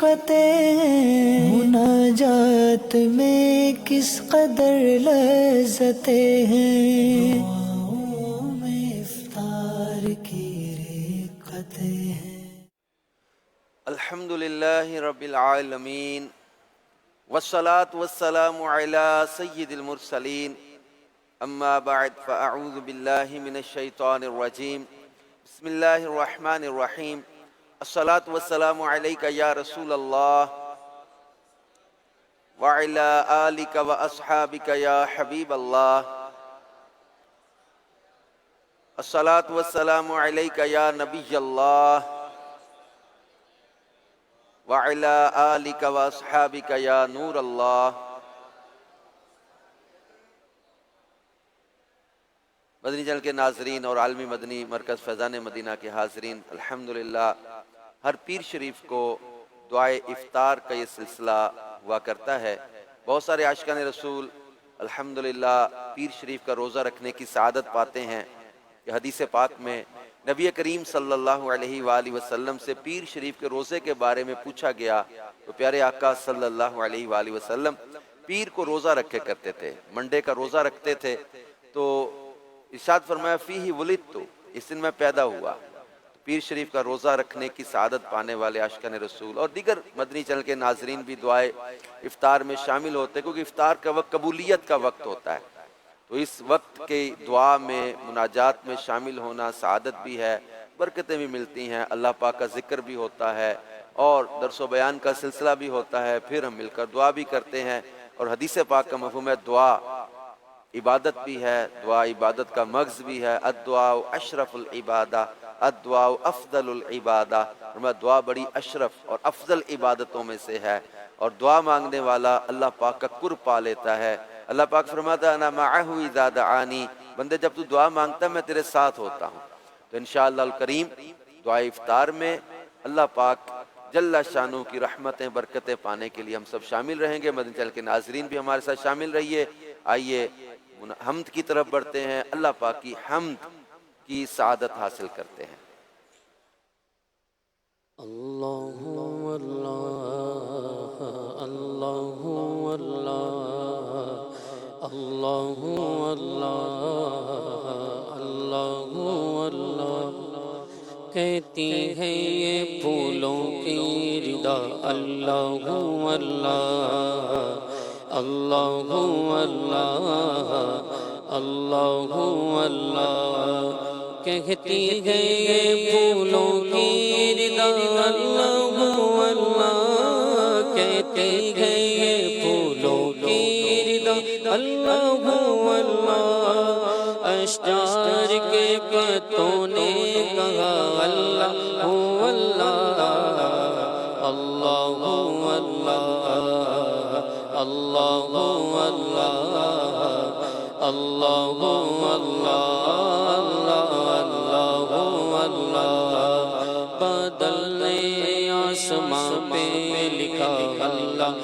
رفقتیں ہیں، مناجات میں کس قدر لذتیں ہیں، دعاؤں میں افطار کی رقتیں ہیں۔ الحمدللہ رب العالمین والصلاة والسلام علی سید المرسلین، اما بعد فاعوذ باللہ من الشیطان الرجیم، بسم اللہ الرحمن الرحیم۔ الصلاة والسلام علیک یا رسول اللہ وعلی آلک واصحابک یا حبیب اللہ۔ الصلاة والسلام علیک یا نبی اللہ وعلی آلک واصحابک یا نور اللہ۔ مدنی چینل کے ناظرین اور عالمی مدنی مرکز فیضان مدینہ کے حاضرین، الحمدللہ ہر پیر شریف کو دعائے افطار کا یہ سلسلہ ہوا کرتا ہے۔ بہت سارے عاشقان رسول الحمدللہ پیر شریف کا روزہ رکھنے کی سعادت پاتے ہیں کہ حدیث پاک میں نبی کریم صلی اللہ علیہ وآلہ وسلم سے پیر شریف کے روزے کے بارے میں پوچھا گیا تو پیارے آقا صلی اللہ علیہ وآلہ وسلم پیر کو روزہ رکھے کرتے تھے، منڈے کا روزہ رکھتے تھے۔ تو ارشاد فرمایا فیہ ولدت، اس دن میں پیدا ہوا۔ پیر شریف کا روزہ رکھنے کی سعادت پانے والے عاشقان رسول اور دیگر مدنی چینل کے ناظرین بھی دعائے افطار میں شامل ہوتے ہیں، کیونکہ افطار کا وقت قبولیت کا وقت ہوتا ہے۔ تو اس وقت کے دعا میں مناجات میں شامل ہونا سعادت بھی ہے، برکتیں بھی ملتی ہیں، اللہ پاک کا ذکر بھی ہوتا ہے اور درس و بیان کا سلسلہ بھی ہوتا ہے، پھر ہم مل کر دعا بھی کرتے ہیں۔ اور حدیث پاک کا مفہوم ہے دعا عبادت بھی ہے، دعا عبادت کا مغز بھی ہے۔ الدعاء اشرف العبادہ، الدعاء افضل العبادہ، دعا بڑی اشرف اور افضل عبادتوں میں سے ہے، اور دعا مانگنے والا اللہ پاک کا قرب پا لیتا ہے۔ اللہ پاک فرماتا ہے انا معہ اذا دعانی، بندے جب تو دعا مانگتا ہے میں تیرے ساتھ ہوتا ہوں۔ تو انشاءاللہ الکریم دعائے افطار میں اللہ پاک جل شانہ کی رحمتیں برکتیں پانے کے لیے ہم سب شامل رہیں گے۔ مدنی چینل کے ناظرین بھی ہمارے ساتھ شامل رہیے۔ آئیے حمد کی طرف بڑھتے ہیں، اللہ پاک کی حمد کی سعادت حاصل کرتے ہیں۔ اللہ اللہ اللہ اللہ اللہ اللہ اللہ، کہتی ہے یہ پھولوں کی ردا اللہ اللہ اللہ اللہ اللہ اللہ، کہتی ہے یہ پھولوں کی ردا اللہ اللہ، کہتی ہے یہ پھولوں کی ردا اللہ اللہ، اشجار کے پتوں نے کہا اللہ اللہ اللہ اللہ اللہ اللہ اللہ اللہ، بادل نے آسمان پہ لکھا اللہ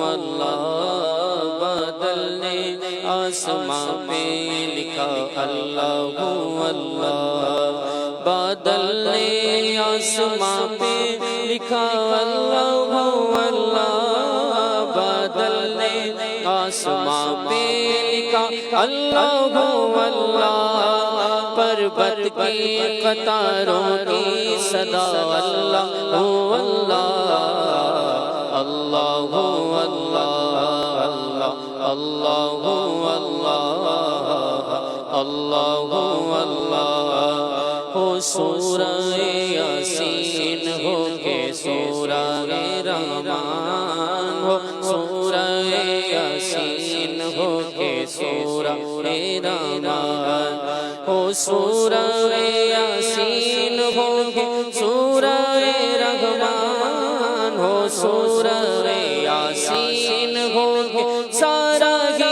اللہ، بادل نے آسمان پہ لکھا اللہ اللہ، بادل نے آسمان پہ لکھا اللہ اللہ، بادل نے آسمان پہ لکھا اللہ اللہ، پربت کی قطاروں کی صدا اللہ اللہ اللہ اللہ اللہ اللہ اللہ، ہو سورہ یاسین ہو کہ سورہ رحمان، ہو سورہ یاسین ہو کہ سورہ رحمان، ہو سورہ یاسین ہو کہ سورہ رحمان، ہو سورہ یاسین ہو کہ سارا ہی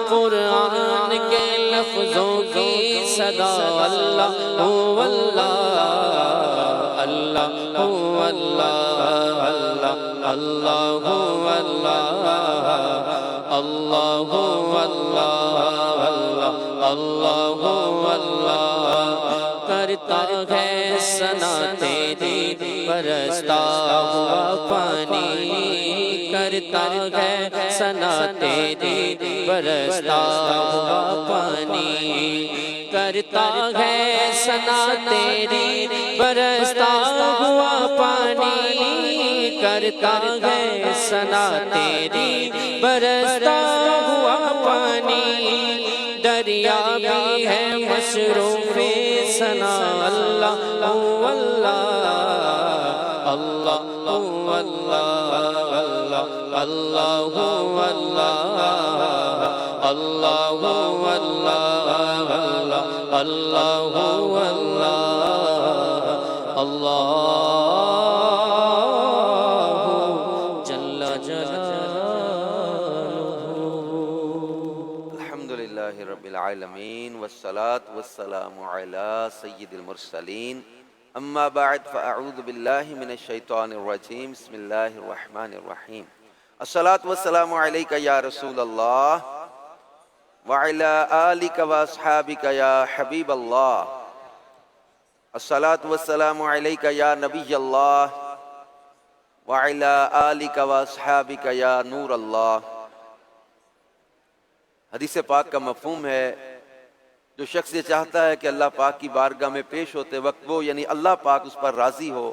قرآن کے لفظوں کی صدا اللہ اللہ اللہ اللہ اللہ اللہ اللہ اللہ اللہ کرتا ہے ثنا تیری برستا ہوا پانی، کرتا ہے ثنا تیری برستا ہوا پانی، کرتا ہے ثنا تیری برستا ہوا پانی، کرتا ہے ثنا تیری برستا ہوا پانی، دریا بھی ہے مصروف ثنا اللہ اللہ اللہ اللہ اللہ اللہ اللہ اللہ اللہ اللہ جل جلالہ۔ الحمدللہ رب العالمین والصلاة والسلام علی سید المرسلین، اما بعد فاعوذ باللہ من الشیطان الرجیم، بسم اللہ الرحمن الرحیم۔ الصلاة والسلام علیکہ یا رسول اللہ وعلی آلک واصحابک یا حبیب اللہ، الصلاة والسلام علیکہ یا نبی اللہ وعلی آلک واصحابک یا نور اللہ۔ حدیث پاک کا مفہوم ہے جو شخص یہ چاہتا ہے کہ اللہ پاک کی بارگاہ میں پیش ہوتے وقت وہ یعنی اللہ پاک اس پر راضی ہو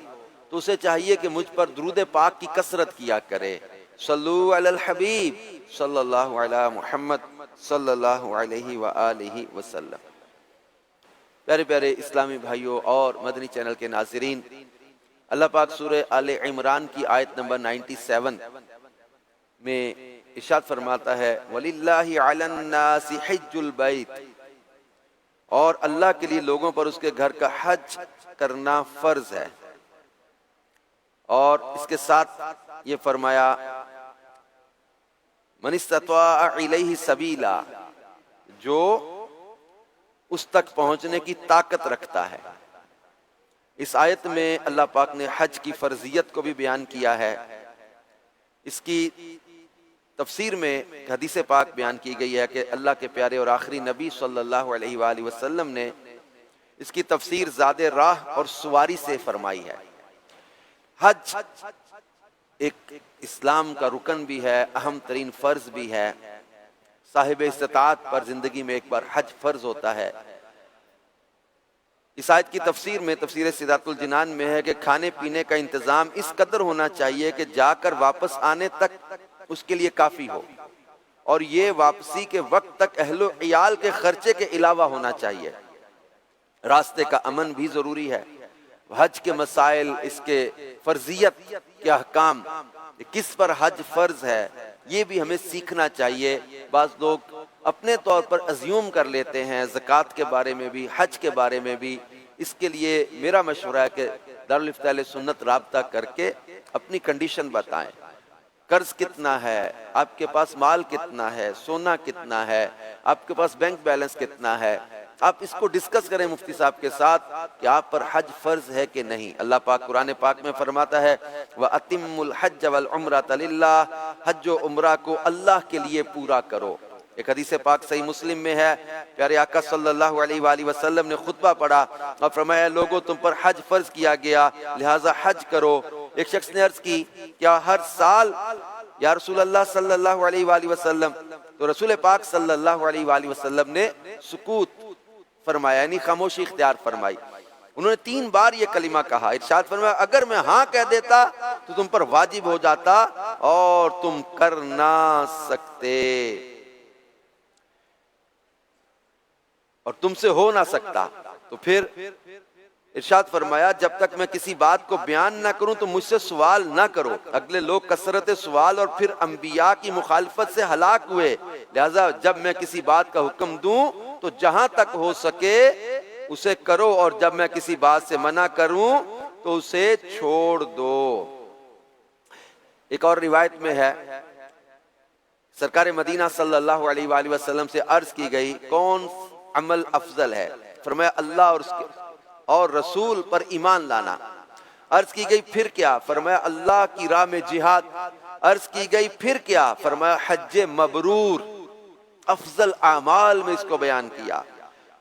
تو اسے چاہیے کہ مجھ پر درود پاک کی کثرت کیا کرے۔ صلو علی الحبیب صلی اللہ علی محمد صلی اللہ علیہ وآلہ وسلم۔ پیارے پیارے اسلامی بھائیوں اور مدنی چینل کے ناظرین، اللہ پاک سورہ آل عمران کی آیت نمبر 97 میں ارشاد فرماتا ہے وَلِلَّهِ عَلَى النَّاسِ حِجُّ الْبَيْتِ، اور اللہ کے لیے لوگوں پر اس کے گھر کا حج کرنا فرض ہے، اور اس کے ساتھ یہ فرمایا مَنِ اسْتَطَاعَ إِلَيْهِ سَبِيلًا، جو اس تک پہنچنے کی طاقت رکھتا ہے۔ اس آیت میں اللہ پاک نے حج کی فرضیت کو بھی بیان کیا ہے۔ اس کی تفسیر میں حدیث پاک بیان کی گئی ہے کہ اللہ کے پیارے اور آخری نبی صلی اللہ علیہ وآلہ وسلم نے اس کی تفسیر زاد راہ اور سواری سے فرمائی ہے۔ حج ایک اسلام کا رکن بھی ہے، اہم ترین فرض بھی ہے۔ صاحب استطاعت پر زندگی میں ایک بار حج فرض ہوتا ہے۔ اس آیت کی تفسیر میں تفسیر سدات الجنان میں ہے کہ کھانے پینے کا انتظام اس قدر ہونا چاہیے کہ جا کر واپس آنے تک اس کے لیے کافی ہو، اور یہ واپسی کے وقت تک اہل و عیال کے خرچے کے علاوہ ہونا چاہیے۔ راستے کا امن بھی ضروری ہے۔ حج کے مسائل، اس کے فرضیت کے احکام، کس پر حج فرض ہے، یہ بھی ہمیں سیکھنا چاہیے۔ بعض لوگ اپنے طور پر ازیوم کر لیتے ہیں زکوٰۃ کے بارے میں بھی، حج کے بارے میں بھی۔ اس کے لیے میرا مشورہ ہے کہ دارالفتہ اہل سنت رابطہ کر کے اپنی کنڈیشن بتائیں، قرض کتنا ہے، آپ کے پاس مال کتنا ہے، سونا کتنا ہے، آپ کے پاس بینک بیلنس کتنا ہے۔ آپ اس کو ڈسکس کریں مفتی صاحب کے ساتھ کہ آپ پر حج فرض ہے کہ نہیں۔ اللہ پاک قرآن پاک میں فرماتا ہے وَأَتِمُّ الْحَجَّ وَالْعُمْرَةَ لِلَّهِ، حج و عمرہ کو اللہ کے لیے پورا کرو۔ ایک حدیث پاک صحیح مسلم میں ہے، پیارے آقا صلی اللہ علیہ وآلہ وسلم نے خطبہ پڑھا اور فرمایا لوگوں تم پر حج فرض کیا گیا لہٰذا حج کرو۔ ایک شخص نے عرض کی کیا ہر سال یا رسول اللہ صلی اللہ علیہ وآلہ وسلم؟ تو رسول پاک صلی اللہ علیہ وآلہ وسلم نے سکوت فرمایا، یعنی خاموشی اختیار فرمائی۔ انہوں نے 3 بار یہ کلمہ کہا، ارشاد فرمایا اگر میں ہاں کہہ دیتا تو تم پر واجب ہو جاتا اور تم کر نہ سکتے، اور تم سے ہو نہ سکتا۔ تو پھر ارشاد فرمایا جب تک میں کسی بات کو بیان نہ کروں تو مجھ سے سوال نہ کرو۔ اگلے لوگ کثرت سوال اور پھر انبیاء کی مخالفت سے ہلاک ہوئے، لہذا جب میں کسی بات کا حکم دوں تو جہاں تک ہو سکے اسے کرو، اور جب میں کسی بات سے منع کروں تو اسے چھوڑ دو۔ ایک اور روایت میں ہے سرکار مدینہ صلی اللہ علیہ وآلہ وسلم سے عرض کی گئی کون عمل افضل ہے؟ فرمایا اللہ اور رسول پر ایمان لانا۔ عرض کی گئی پھر کیا؟ فرمایا اللہ کی راہ میں جہاد۔ عرض کی گئی پھر کیا؟ فرمایا حج مبرور۔ افضل اعمال میں اس کو بیان کیا۔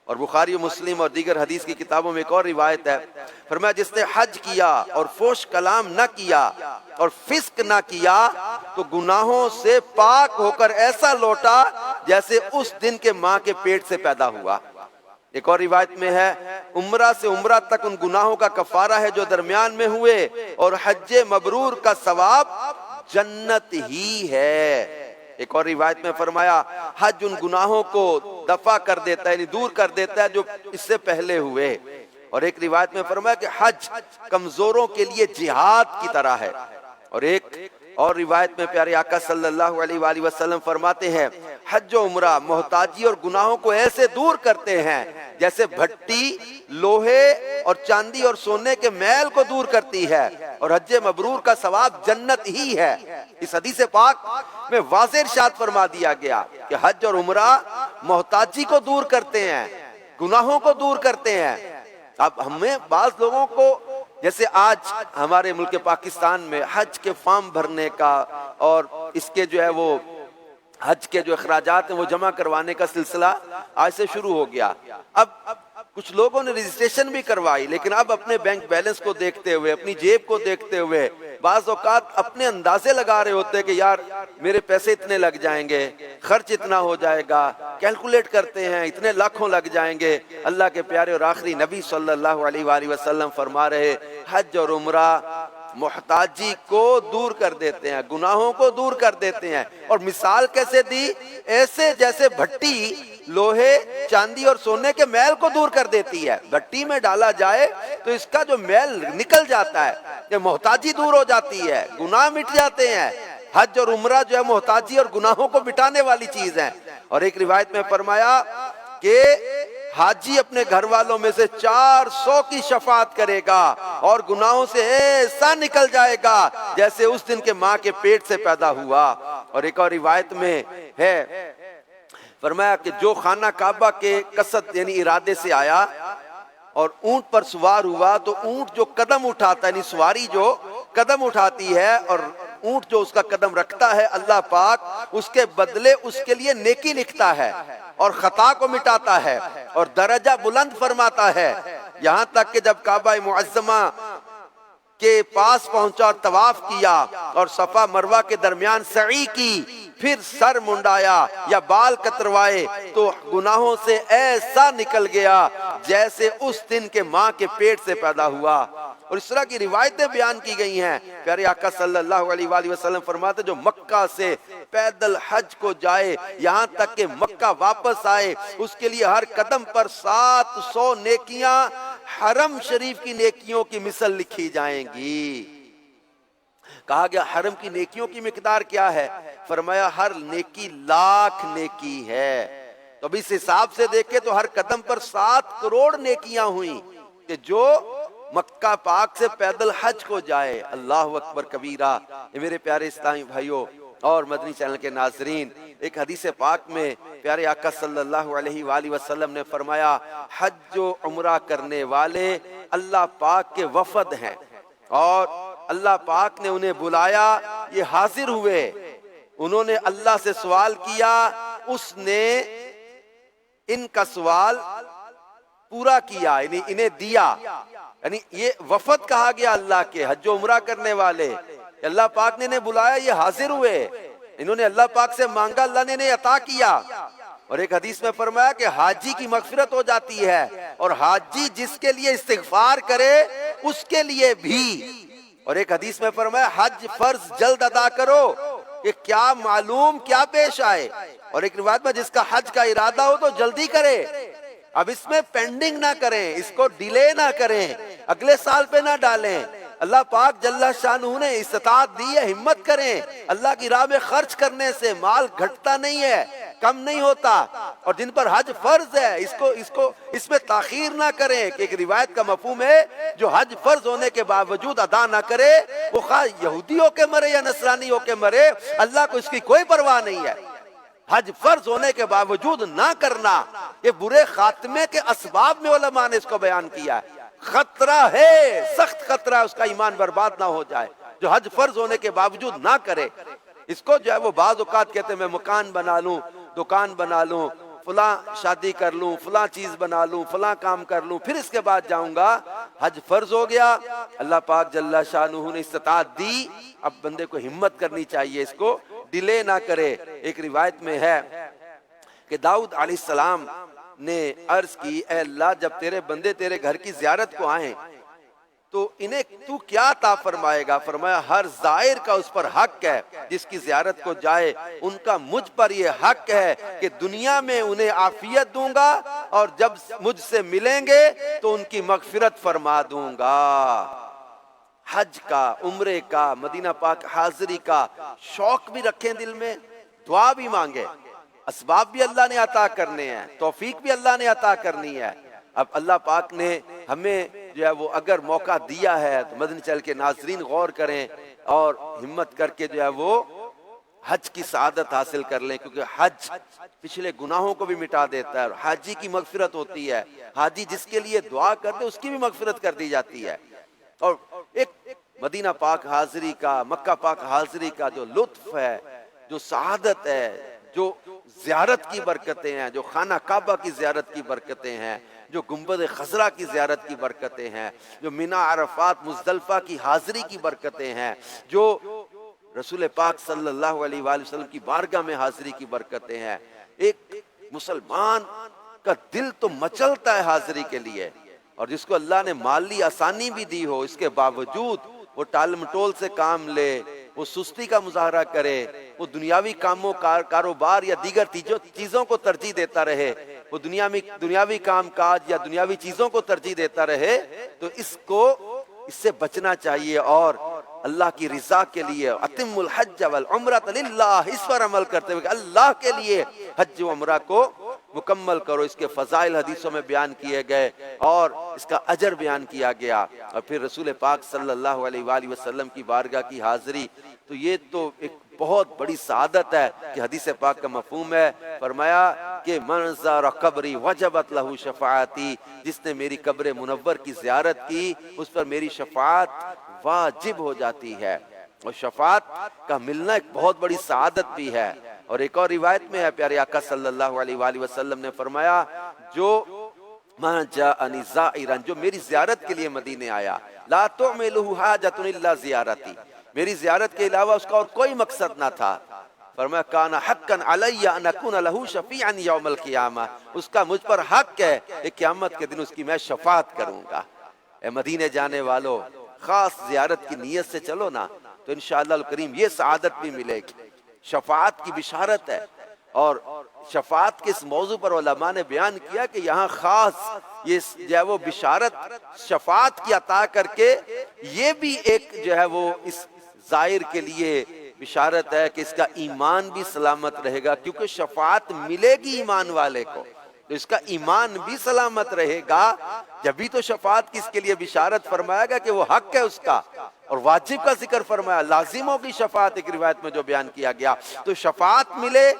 اور بخاری و مسلم اور دیگر حدیث کی کتابوں میں ایک اور روایت ہے، فرمایا جس نے حج کیا اور فحش کلام نہ کیا اور فسق نہ کیا تو گناہوں سے پاک ہو کر ایسا لوٹا جیسے اس دن کے ماں کے پیٹ سے پیدا ہوا۔ ایک اور روایت میں ہے عمرہ سے عمرہ تک ان گناہوں کا کفارہ ہے جو درمیان میں ہوئے، اور حج مبرور کا ثواب جنت ہی ہے۔ ایک اور روایت میں فرمایا حج ان گناہوں کو دفع کر دیتا ہے، یعنی دور کر دیتا ہے جو اس سے پہلے ہوئے۔ اور ایک روایت میں فرمایا کہ حج کمزوروں کے لیے جہاد کی طرح ہے۔ اور ایک اور روایت میں پیارے آقا صلی اللہ علیہ وآلہ وسلم فرماتے ہیں حج و عمرہ محتاجی اور گناہوں کو ایسے دور کرتے ہیں جیسے بھٹی لوہے اور چاندی اور سونے کے میل کو دور کرتی ہے، اور حج مبرور کا ثواب جنت ہی ہے۔ اس حدیث پاک میں واضح ارشاد فرما دیا گیا کہ حج اور عمرہ محتاجی کو دور کرتے ہیں، گناہوں کو دور کرتے ہیں۔ اب ہمیں بعض لوگوں کو جیسے آج ہمارے ملک پاکستان میں حج کے فارم بھرنے کا اور اس کے جو ہے وہ حج کے جو اخراجات ہیں وہ جمع کروانے کا سلسلہ آج سے شروع ہو گیا۔ اب کچھ لوگوں نے رجسٹریشن بھی کروائی، لیکن اب اپنے بینک بیلنس کو دیکھتے ہوئے، اپنی جیب کو دیکھتے ہوئے بعض اوقات اپنے اندازے لگا رہے ہوتے کہ یار میرے پیسے اتنے لگ جائیں گے، خرچ اتنا ہو جائے گا، کیلکولیٹ کرتے ہیں اتنے لاکھوں لگ جائیں گے۔ اللہ کے پیارے اور آخری نبی صلی اللہ علیہ وآلہ وسلم فرما رہے حج اور عمرہ محتاجی کو دور کر دیتے ہیں، گناہوں کو دور کر دیتے ہیں۔ اور مثال کیسے دی؟ ایسے جیسے بھٹی لوہے چاندی اور سونے کے میل کو دور کر دیتی ہے۔ بھٹی میں ڈالا جائے تو اس کا جو میل نکل جاتا ہے، یہ محتاجی دور ہو جاتی ہے، گناہ مٹ جاتے ہیں۔ حج اور عمرہ جو ہے محتاجی اور گناہوں کو مٹانے والی چیز ہے۔ اور ایک روایت میں فرمایا کہ حاجی اپنے گھر والوں میں سے 400 کی شفاعت کرے گا اور گناہوں سے ایسا نکل جائے گا جیسے اس دن کے ماں کے پیٹ سے پیدا ہوا۔ اور ایک اور روایت میں ہے فرمایا کہ جو خانہ کعبہ کے قصد یعنی ارادے سے آیا اور اونٹ پر سوار ہوا تو اونٹ جو قدم اٹھاتا ہے، یعنی سواری جو قدم اٹھاتی ہے اور اونٹ جو اس کا قدم رکھتا ہے، اللہ پاک اس کے بدلے اس کے لیے نیکی لکھتا ہے اور خطا کو مٹاتا ہے اور درجہ بلند فرماتا ہے۔ یہاں تک کہ جب کعبہ معظمہ کے پاس پہنچا اور طواف کیا اور صفا مروہ کے درمیان سعی کی، پھر سر منڈایا یا بال کتروائے تو گناہوں سے ایسا نکل گیا جیسے اس دن کے ماں کے پیٹ سے پیدا ہوا۔ اور اس طرح کی روایتیں بیان کی گئی ہیں۔ پیارے آقا صلی اللہ علیہ وآلہ وسلم فرماتے جو مکہ سے پیدل حج کو جائے یہاں تک کہ مکہ واپس آئے، اس کے لیے ہر قدم پر 700 نیکیاں حرم شریف کی نیکیوں کی مثل لکھی جائیں گی۔ کہا گیا حرم کی نیکیوں کی مقدار کیا ہے؟ فرمایا ہر نیکی 1,00,000 نیکی ہے۔ تو اب اس حساب سے دیکھیں تو ہر قدم پر 7 کروڑ نیکیاں ہوئیں کہ جو مکہ پاک سے پیدل حج کو جائے۔ اللہ اکبر کبیرہ۔ یہ میرے پیارے اسلامی بھائیوں اور مدنی چینل کے ناظرین، ایک حدیث پاک میں پیارے آقا صلی اللہ علیہ وآلہ وسلم نے فرمایا حج و عمرہ کرنے والے اللہ پاک کے وفد ہیں اور اللہ پاک نے انہیں بلایا، یہ حاضر ہوئے، انہوں نے اللہ سے سوال کیا، اس نے ان کا سوال پورا کیا، یعنی انہیں دیا۔ یعنی یہ وفد کہا گیا اللہ کے حج و عمرہ کرنے والے، اللہ پاک نے انہیں بلایا، یہ حاضر ہوئے، انہوں نے اللہ پاک سے مانگا، اللہ نے انہیں عطا کیا۔ اور ایک حدیث میں فرمایا کہ حاجی کی مغفرت ہو جاتی ہے اور حاجی جس کے لیے استغفار کرے اس کے لیے بھی۔ اور ایک حدیث میں فرمایا حج فرض جلد ادا کرو کہ کیا معلوم کیا پیش آئے۔ اور ایک روایت میں جس کا حج کا ارادہ ہو تو جلدی کرے، اب اس میں پینڈنگ نہ کریں، اس کو ڈیلے نہ کریں، اگلے سال پہ نہ ڈالیں۔ اللہ پاک جل شانہ نے استطاعت دی ہے، ہمت کریں، اللہ کی راہ میں خرچ کرنے سے مال گھٹتا نہیں ہے، کم نہیں ہوتا۔ اور جن پر حج فرض ہے اس میں تاخیر نہ کریں کہ ایک روایت کا مفہوم ہے جو حج فرض ہونے کے باوجود ادا نہ کرے وہ خواہ یہودی ہو کے مرے یا نصرانی ہو کے مرے، اللہ کو اس کی کوئی پرواہ نہیں ہے۔ حج فرض ہونے کے باوجود نہ کرنا یہ برے خاتمے کے اسباب میں علماء نے اس کو بیان کیا ہے۔ خطرہ ہے، سخت خطرہ ہے اس کا ایمان برباد نہ ہو جائے جو حج فرض ہونے کے باوجود نہ کرے۔ اس کو جو ہے وہ بعض اوقات کہتے ہیں میں مکان بنا لوں، دکان بنا لوں، فلاں شادی کر لوں، فلاں چیز بنا لوں، فلاں کام کر لوں، پھر اس کے بعد جاؤں گا، حج فرض ہو گیا۔ اللہ پاک جل شانہ نے استطاعت دی، اب بندے کو ہمت کرنی چاہیے، اس کو ڈیلے نہ کرے۔ ایک روایت میں ہے کہ داؤد علیہ السلام نے عرض کی، اے اللہ جب تیرے بندے تیرے گھر کی زیارت کو آئیں تو انہیں تو کیا عطا فرمائے گا؟ فرمایا ہر زائر کا اس پر حق ہے، جس کی زیارت کو جائے ان کا مجھ پر یہ حق ہے کہ دنیا میں انہیں عافیت دوں گا اور جب مجھ سے ملیں گے تو ان کی مغفرت فرما دوں گا۔ حج کا، عمرے کا، مدینہ پاک حاضری کا شوق بھی رکھیں دل میں، دعا بھی مانگے، اسباب بھی اللہ نے عطا کرنے ہیں، توفیق بھی اللہ نے عطا کرنی ہے۔ اب اللہ پاک نے ہمیں جو ہے وہ اگر موقع دیا ہے تو مدنی چینل کے ناظرین غور کریں اور ہمت کر کے جو ہے وہ حج کی سعادت حاصل کر لیں، کیونکہ حج پچھلے گناہوں کو بھی مٹا دیتا ہے اور حاجی کی مغفرت ہوتی ہے۔ حاجی جس کے لیے دعا کرتے اس کی بھی مغفرت کر دی جاتی ہے۔ اور ایک مدینہ پاک حاضری کا، مکہ پاک حاضری کا جو لطف ہے، جو سعادت ہے، جو زیارت کی برکتیں ہیں، جو خانہ کعبہ کی زیارت کی برکتیں ہیں، جو گنبد خضرا کی زیارت کی برکتیں ہیں، جو منی عرفات مزدلفہ کی حاضری کی برکتیں ہیں، جو رسول پاک صلی اللہ علیہ وآلہ وسلم کی بارگاہ میں حاضری کی برکتیں ہیں۔ ایک مسلمان کا دل تو مچلتا ہے حاضری کے لیے، اور جس کو اللہ نے مالی آسانی بھی دی ہو، اس کے باوجود وہ ٹال مٹول سے کام لے، وہ سستی کا مظاہرہ کرے، وہ دنیاوی کاموں کاروبار یا دیگر چیزوں کو ترجیح دیتا رہے، وہ دنیاوی کام کاج یا دنیاوی چیزوں کو ترجیح دیتا رہے، تو اس سے بچنا چاہیے اور اللہ کی رضا کے لیے اتم الحج والعمرۃ للہ، اس پر عمل کرتے ہوئے اللہ کے لیے حج و عمرہ کو مکمل کرو۔ اس کے فضائل حدیثوں میں بیان کیے گئے اور اس کا اجر بیان کیا گیا۔ اور پھر رسول پاک صلی اللہ علیہ وآلہ وسلم کی بارگاہ کی حاضری، تو یہ تو ایک بہت بڑی سعادت ہے کہ حدیث پاک کا مفہوم ہے، فرمایا کہ من زار قبری وجبت لہ شفاعتی، جس نے میری قبر منور کی زیارت کی اس پر میری شفاعت واجب ہو جاتی ہے۔ اور شفاعت کا ملنا ایک بہت بڑی سعادت بھی ہے۔ اور ایک اور روایت میں ہے، پیارے آقا صلی اللہ علیہ وآلہ وسلم نے فرمایا، جو من جاءنی زائرا، جو میری زیارت کے لیے مدینے آیا، لا تعملہ حاجۃ الا زیارتی، میری زیارت کے علاوہ اس کا اور کوئی مقصد نہ تھا، فرمایا کان حقا علی ان اکون لہ شفیعا یوم القیامہ، اس کا مجھ پر حق ہے کہ قیامت کے دن اس کی میں شفاعت کروں گا۔ اے مدینے جانے والو، خاص زیارت کی نیت سے چلو نا، تو انشاءاللہ الکریم یہ سعادت بھی ملے گی۔ شفاعت کی بشارت ہے، اور شفاعت کے اس موضوع پر علماء نے بیان کیا کہ یہاں خاص یہ جو ہے وہ بشارت شفاعت کی عطا کر کے، یہ بھی ایک جو ہے وہ اس زائر کے لیے بشارت ہے کہ اس کا ایمان بھی سلامت رہے گا، کیونکہ شفاعت ملے گی ایمان والے کو، تو اس کا ایمان بھی سلامت رہے گا۔ جبھی تو شفاعت کی اس کے لیے بشارت فرمایا گا کہ وہ حق ہے اس کا، اور واجب کا ذکر فرمایا، لازموں کی شفاعت ایک روایت میں جو بیان کیا گیا، تو شفاعت ملے،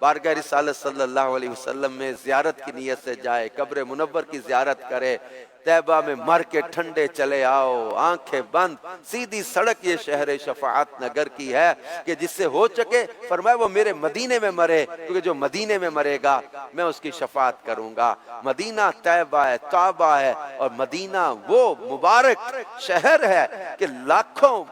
بارگاہ رسالت صلی اللہ علیہ وسلم میں زیارت کی نیت سے جائے، قبر منور کی زیارت کرے، طیبہ میں مر کے ٹھنڈے چلے آؤ، آنکھیں بند، سیدھی سڑک یہ شہر شفاعت نگر کی ہے کہ جس سے ہو چکے، فرمایا وہ میرے مدینے میں مرے، کیونکہ جو مدینے میں مرے گا میں اس کی شفاعت کروں گا۔ مدینہ طیبہ ہے، کعبہ ہے، اور مدینہ وہ مبارک شہر ہے کہ لاکھوں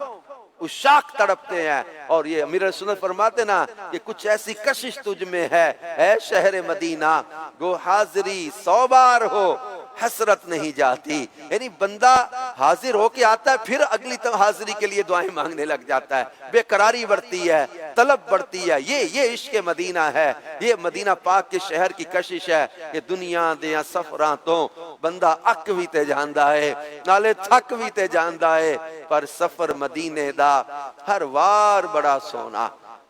عشاق تڑپتے ہیں، اور یہ امیر سنت فرماتے نا کہ کچھ ایسی کشش تجھ میں ہے اے شہر مدینہ، گو حاضری 100 بار ہو حسرت نہیں جاتی، یعنی بندہ حاضر ہو کے آتا ہے پھر اگلی حاضری کے لیے دعائیں مانگنے لگ جاتا ہے، بے قراری بڑھتی ہے، طلب بڑھتی ہے۔ یہ عشق مدینہ ہے، یہ مدینہ پاک کے شہر کی کشش ہے کہ دنیا دیاں سفراں تو بندہ اک بھی تے جاندا ہے، نالے تھک بھی تے جاندا ہے، پر سفر مدینے دا ہر وار بڑا سونا۔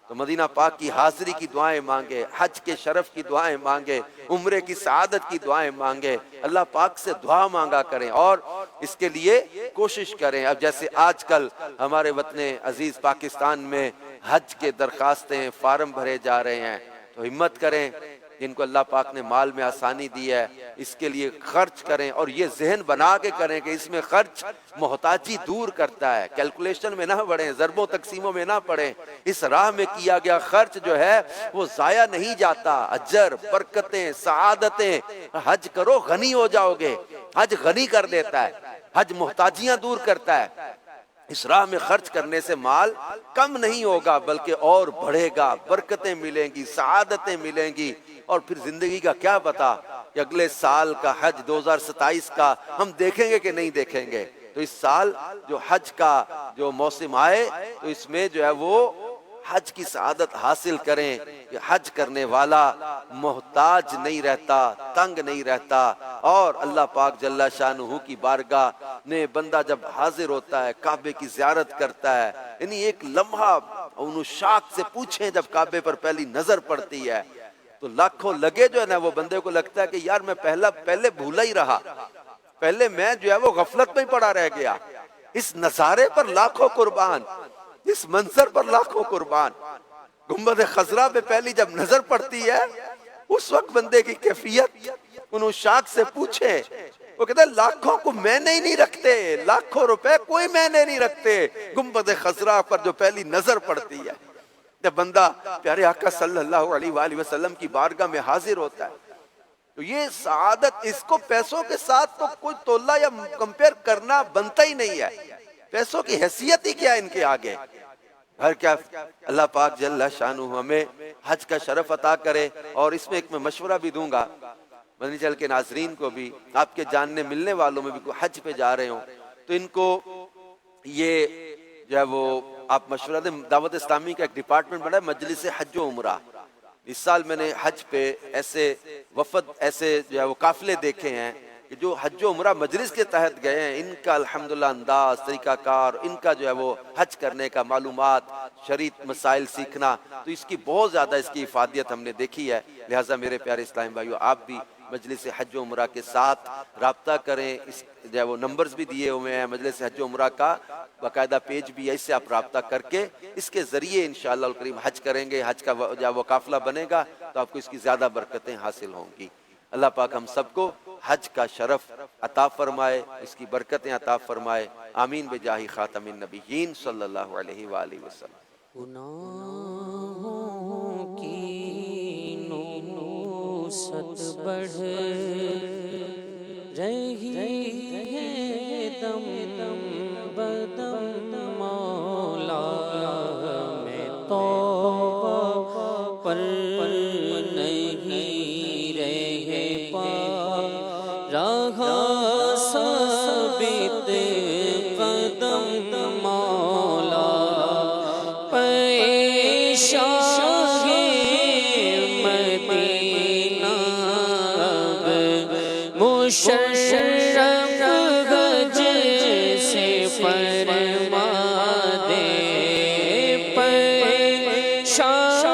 تو مدینہ پاک کی حاضری کی دعائیں مانگے، حج کے شرف کی دعائیں مانگے، عمرے کی سعادت کی دعائیں مانگے، اللہ پاک سے دعا مانگا کریں اور اس کے لیے کوشش کریں۔ اب جیسے آج کل ہمارے وطن عزیز پاکستان میں حج کے درخواستیں فارم بھرے جا رہے ہیں، تو ہمت کریں، جن کو اللہ پاک نے مال میں آسانی دی ہے اس کے لیے خرچ کریں، اور یہ ذہن بنا کے کریں کہ اس میں خرچ محتاجی دور کرتا ہے، کیلکولیشن میں نہ بڑھیں، ضربوں تقسیموں میں نہ پڑیں، اس راہ میں کیا گیا خرچ جو ہے وہ ضائع نہیں جاتا، اجر، برکتیں، سعادتیں، حج کرو غنی ہو جاؤ گے، حج غنی کر دیتا ہے، حج محتاجیاں دور کرتا ہے، اس راہ میں خرچ کرنے سے مال کم نہیں ہوگا بلکہ اور بڑھے گا، برکتیں ملیں گی، سعادتیں ملیں گی، اور پھر زندگی کا کیا پتا کہ اگلے سال کا حج 2027 کا ہم دیکھیں گے کہ نہیں دیکھیں گے۔ تو اس سال جو حج کا جو موسم آئے تو اس میں جو ہے وہ حج کی سعادت حاصل کریں کہ حج کرنے والا محتاج نہیں رہتا، تنگ نہیں رہتا، اور اللہ پاک جل شانہ کی بارگاہ میں بندہ جب حاضر ہوتا ہے، کعبے کی زیارت کرتا ہے، یعنی ایک لمحہ انہوں شاک سے پوچھیں جب کعبے پر پہلی نظر پڑتی ہے تو لاکھوں لگے جو ہے نا وہ بندے کو لگتا ہے کہ یار میں پہلے بھولا ہی رہا، پہلے میں جو ہے وہ غفلت میں ہی پڑا رہ گیا، اس نظارے پر لاکھوں قربان، اس منظر پر لاکھوں قربان۔ گنبد خضرا پہ پہلی جب نظر پڑتی ہے اس وقت بندے کی کیفیت انہوں شاک سے پوچھے، وہ کہتے ہیں لاکھوں کو مینے ہی نہیں رکھتے، لاکھوں روپے کوئی مینے نہیں رکھتے گنبد خضرا پر جو پہلی نظر پڑتی ہے۔ جب بندہ پیارے آقا صلی اللہ علیہ وآلہ وسلم کی بارگاہ میں حاضر ہوتا ہے تو یہ سعادت، اس کو پیسوں کے ساتھ تو کوئی تولہ یا کمپیر کرنا بنتا ہی نہیں ہے، پیسوں کی حیثیت ہی کیا ان کے آگے۔ ہر کیا اللہ پاک جل شانہ ہمیں حج کا شرف عطا کرے، اور اس میں ایک میں مشورہ بھی دوں گا مدنی چینل کے ناظرین کو بھی، آپ کے جاننے ملنے والوں میں بھی کوئی حج پہ جا رہے ہوں تو ان کو یہ جو ہے وہ آپ مشورہ دیں۔ دعوت اسلامی کا ایک ڈپارٹمنٹ بنا ہے مجلس حج و عمرہ، اس سال میں نے حج پہ ایسے وفد، ایسے جو ہے وہ قافلے دیکھے ہیں کہ جو حج و عمرہ مجلس کے تحت گئے ہیں، ان کا الحمدللہ انداز، طریقہ کار، ان کا جو ہے وہ حج کرنے کا معلومات، شریعت مسائل سیکھنا، تو اس کی بہت زیادہ اس کی افادیت ہم نے دیکھی ہے۔ لہٰذا میرے پیارے اسلام بھائیو، آپ بھی مجلس حج و عمرہ کے ساتھ رابطہ کریں، اس جو ہے وہ نمبرز بھی دیے ہوئے ہیں، مجلس حج و عمرہ کا باقاعدہ پیج بھی ہے، اس سے آپ رابطہ کر کے اس کے ذریعے انشاءاللہ الکریم حج کریں گے، حج کا جو وہ قافلہ بنے گا تو آپ کو اس کی زیادہ برکتیں حاصل ہوں گی۔ اللہ پاک ہم سب کو حج کا شرف عطا فرمائے، اس کی برکتیں عطا فرمائے، آمین بجاہ خاتم النبیین صلی اللہ علیہ وآلہ وسلم۔ گناہوں کی نوست بڑھ رہی ہے دم بدم مولا، میں توبہ پر نہیں رہ پا رہا ثابت قدم مولا، پیشاہ مدینہ مشرف حج سے فرما دے، پیشاہ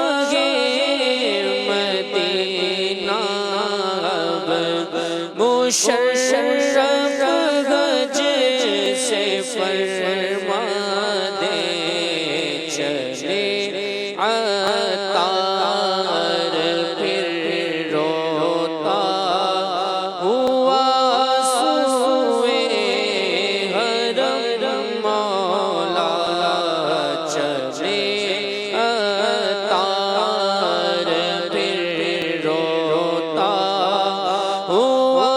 مدینہ مشرف حج سے فرما دے، چلے عطار پھر روتا ہوا سوئے حرم مولا، چلے عطار پھر روتا ہوا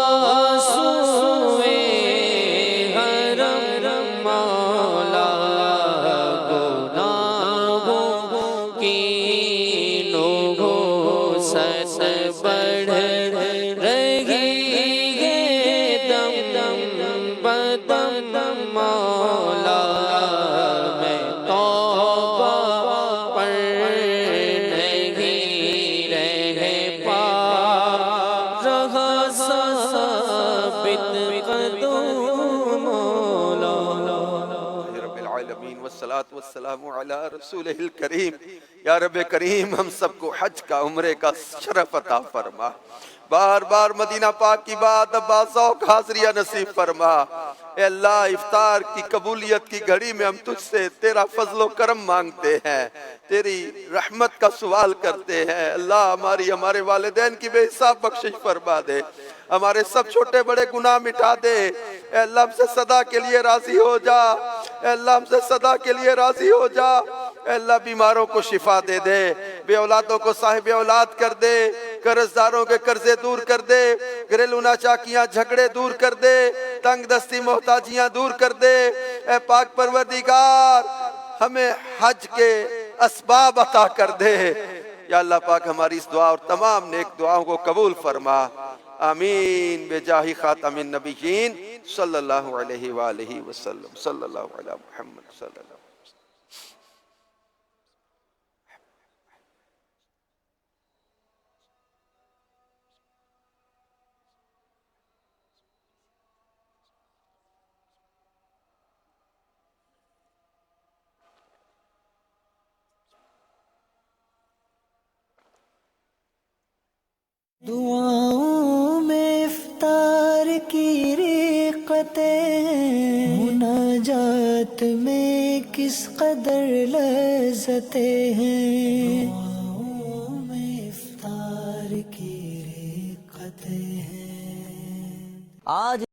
العالمین والصلاۃ والسلام علی رسولہ الکریم۔ یا رب کریم ہم سب کو حج کا عمرے کا شرف عطا فرما، بار بار مدینہ پاک کی بات اب ذوق حاضریہ نصیب فرما۔ اے اللہ افطار کی قبولیت کی گھڑی میں ہم تجھ سے تیرا فضل و کرم مانگتے ہیں، تیری رحمت کا سوال کرتے ہیں۔ اللہ ہمارے والدین کی بے حساب بخشش فرما دے، ہمارے سب چھوٹے بڑے گناہ مٹا دے۔ اے اللہ ہم سے صدا کے لیے راضی ہو جا، اے اللہ ہم سے صدا کے لیے راضی ہو جا۔ اے اللہ بیماروں کو شفا دے دے، بے اولادوں کو صاحب اولاد کر دے، قرض داروں کے قرضے دور کر دے، گھریلو ناچاکیاں جھگڑے دور کر دے، تنگ دستی محتاجیاں دور کر دے۔ اے پاک پروردگار ہمیں حج کے اسباب عطا کر دے۔ یا اللہ پاک ہماری اس دعا اور تمام نیک دعاؤں کو قبول فرما، آمین بجاہ خاتم النبیین صلی اللہ علیہ وآلہ وسلم، صلی اللہ علیہ محمد صلی اللہ علیہ وسلم۔ دعاؤں میں افطار کی رقطیں ہیں، مناجات میں کس قدر لذتیں ہیں، دعاؤں میں افطار کی رقطیں ہیں۔ آج